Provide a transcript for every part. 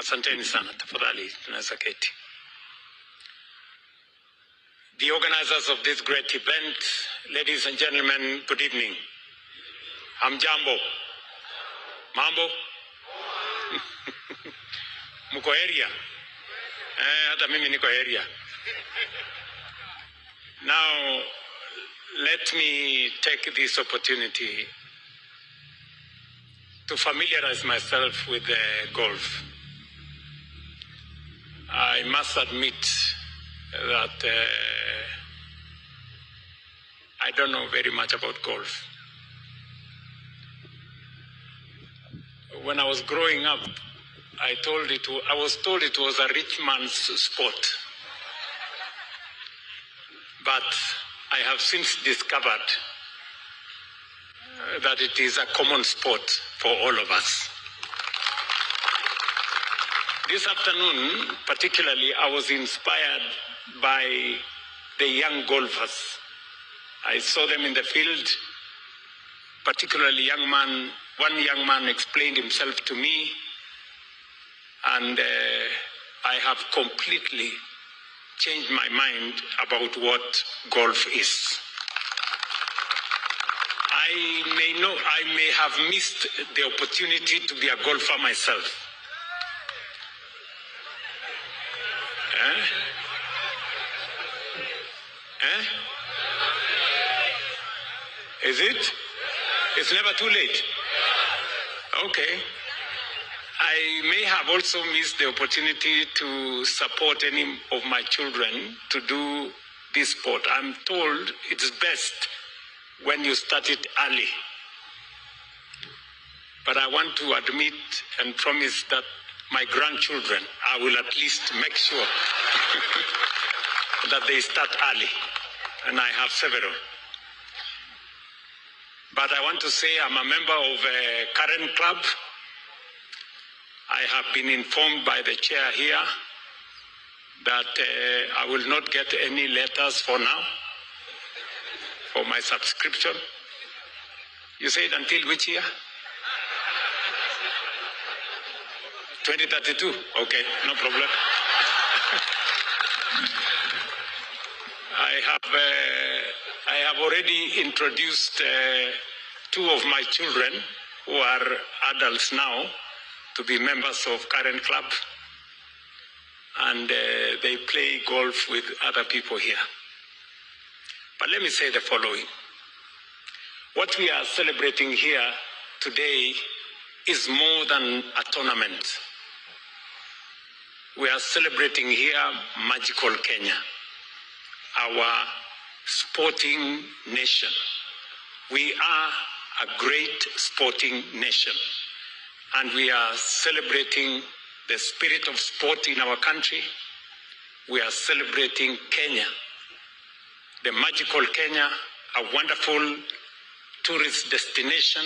Asanteni sana, tafadhali tunaweza keti. The organizers of this great event, ladies and gentlemen, good evening. Hamjambo. Mambo? Mko area? Hata mimi niko area. Now, let me take this opportunity to familiarize myself with golf. I must admit that I don't know very much about golf. When I was growing up, I was told it was a rich man's sport. But I have since discovered that it is a common sport for all of us. This afternoon, particularly, I was inspired by the young golfers. I saw them in the field, particularly one young man explained himself to me, and I have completely changed my mind about what golf is. I may have missed the opportunity to be a golfer myself. Is it? It's never too late. Okay. I may have also missed the opportunity to support any of my children to do this sport. I'm told it's best when you start it early. But I want to admit and promise that my grandchildren, I will at least make sure that they start early. And I have several. But I want to say I'm a member of a current club. I have been informed by the chair here that I will not get any letters for now for my subscription. You said until which year? 2032. Okay, no problem. I have already introduced two of my children who are adults now to be members of current club, and they play golf with other people here. But let me say the following. What we are celebrating here today is more than a tournament. We are celebrating here magical Kenya, our sporting nation. We are a great sporting nation, and we are celebrating the spirit of sport in our country. We are celebrating Kenya, the magical Kenya, a wonderful tourist destination,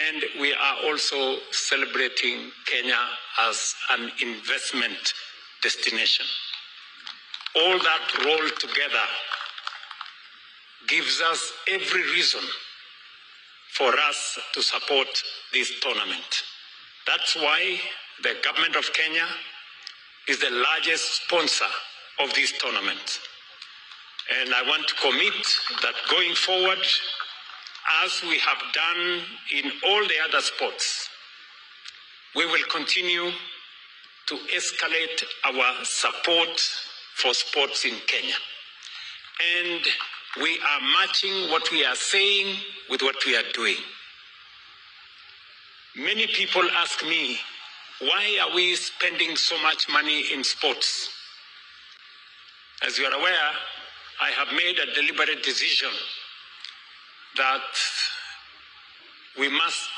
and we are also celebrating Kenya as an investment destination. All that rolled together gives us every reason for us to support this tournament. That's why the government of Kenya is the largest sponsor of this tournament. And I want to commit that going forward, as we have done in all the other sports, we will continue to escalate our support for sports in Kenya. And we are matching what we are saying with what we are doing. Many people ask me, why are we spending so much money in sports? As you are aware, I have made a deliberate decision that we must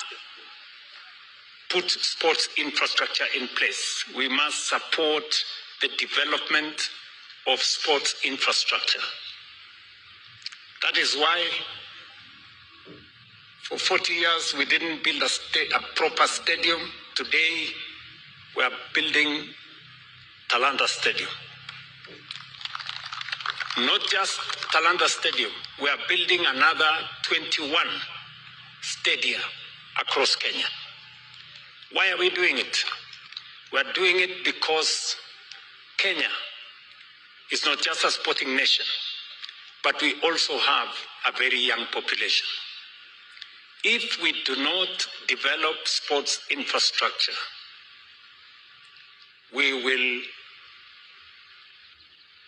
put sports infrastructure in place. We must support the development of sports infrastructure. That is why for 40 years we didn't build a proper stadium. Today we are building Talanta Stadium. Not just Talanta Stadium, we are building another 21 stadia across Kenya. Why are we doing it? We're doing it because Kenya is not just a sporting nation, but we also have a very young population. If we do not develop sports infrastructure, we will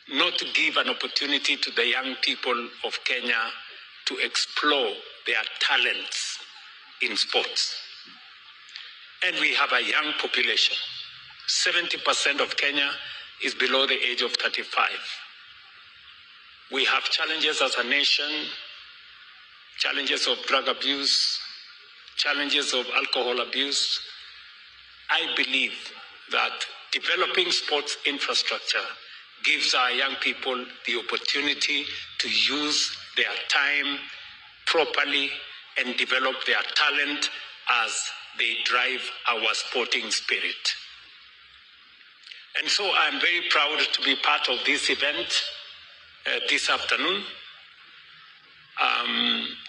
not give an opportunity to the young people of Kenya to explore their talents in sports. And we have a young population. 70% of Kenya is below the age of 35. We have challenges as a nation, challenges of drug abuse, challenges of alcohol abuse. I believe that developing sports infrastructure gives our young people the opportunity to use their time properly and develop their talent as they drive our sporting spirit. And so I'm very proud to be part of this event this afternoon.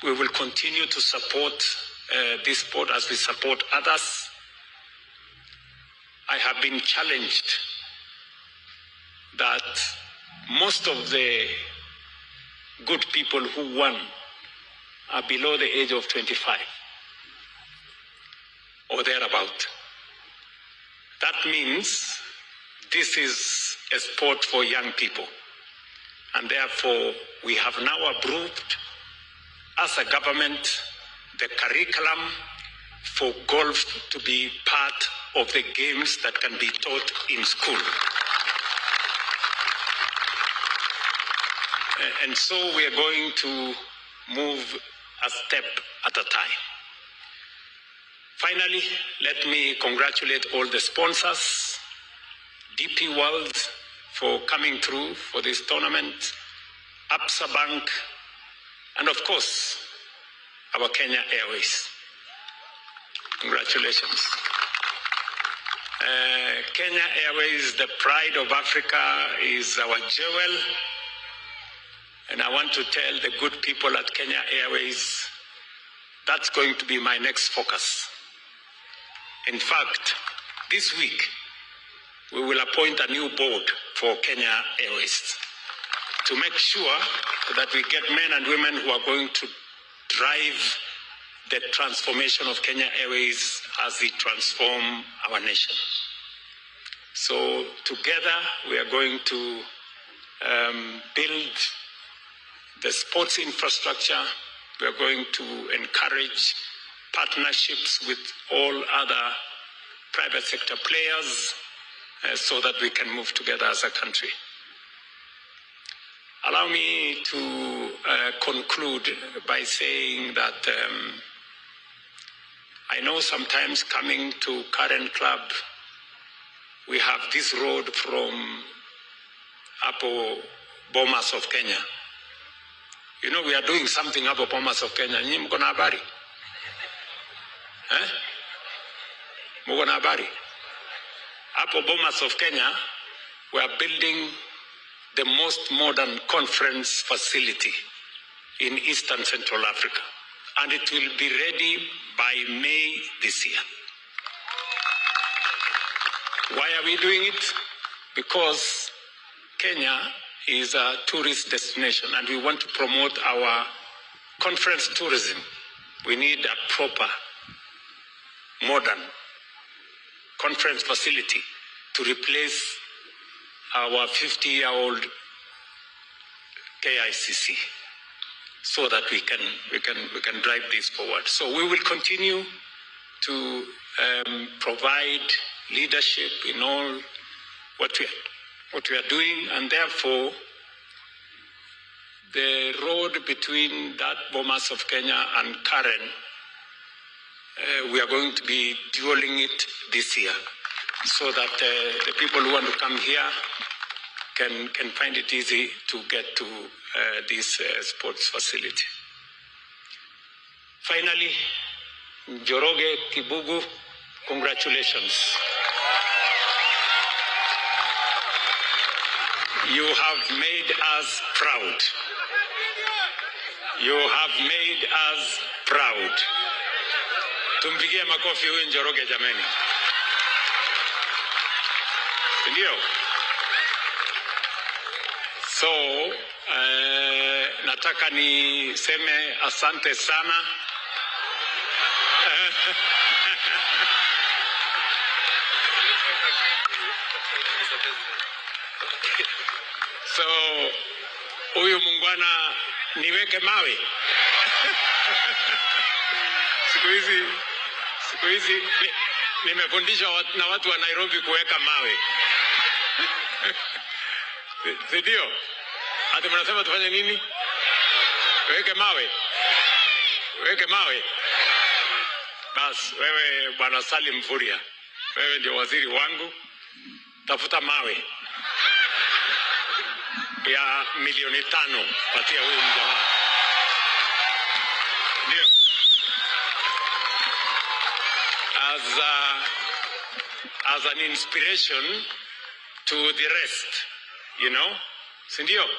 We will continue to support this sport as we support others. I have been challenged that most of the good people who won are below the age of 25 or thereabout. That means this is a sport for young people. And therefore, we have now approved as a government the curriculum for golf to be part of the games that can be taught in school. And so we are going to move a step at a time. Finally, let me congratulate all the sponsors, DP World for coming through for this tournament, Absa Bank, and of course, our Kenya Airways. Congratulations. Kenya Airways, the pride of Africa, is our jewel. And I want to tell the good people at Kenya Airways, that's going to be my next focus. In fact, this week, we will appoint a new board for Kenya Airways to make sure that we get men and women who are going to drive the transformation of Kenya Airways as we transform our nation. So together, we are going to build the sports infrastructure. We are going to encourage partnerships with all other private sector players so that we can move together as a country. Allow me to conclude by saying that I know sometimes coming to Current Club, we have this road from Apo Bomas of Kenya. You know, we are doing something Apo Bomas of Kenya. Nyinyi mko na habari? Mko na habari? Apo Bomas of Kenya, we are building the most modern conference facility in Eastern Central Africa. And it will be ready by May this year. Why are we doing it? Because Kenya is a tourist destination and we want to promote our conference tourism. We need a proper, modern conference facility to replace our 50-year-old KICC so that we can drive this forward. So we will continue to provide leadership in all what we are doing, and therefore the road between that Bomas of Kenya and Karen, we are going to be dualing it this year so that the people who want to come here can find it easy to get to this sports facility. Finally, Njoroge Kibugu, congratulations. You have made us proud. You have made us proud. Tumpigie makofi huyu Njoroge jameni. Ndio. So, nataka niseme asante sana. So, huyu mungwana niweke mawe. Siku hizi nimefundishwa na watu wa Nairobi kuweka mawe. Ndio. Hata mnasema tufanye nini? Weke mawe. Weke mawe. Bas, wewe Bwana Salim Furia, wewe ndio waziri wangu. Tafuta mawe ya milioni 5 patia huyu mjamaa. Ndio. As an inspiration to the rest, you know? Sindio?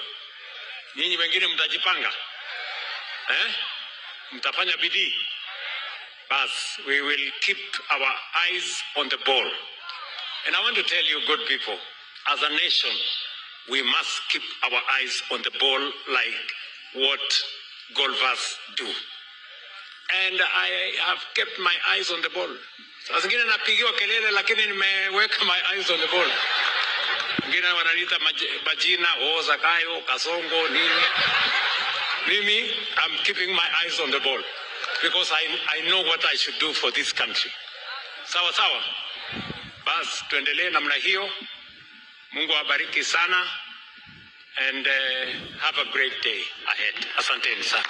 Nyinyi wengine mtajipanga. Mtafanya bidii. Bas, we will keep our eyes on the ball. And I want to tell you, good people, as a nation, we must keep our eyes on the ball like what golfers do. And I have kept my eyes on the ball. Saa zingine napigiwa kelele lakini nimeweka my eyes on the ball. Wengine wananiita majina, Zakayo, Kasongo, nini. Mimi, I'm keeping my eyes on the ball because I know what I should do for this country. Sawa sawa. Bas, tuendelee namna hiyo. Mungu awabariki sana and have a great day ahead. Asanteni sana.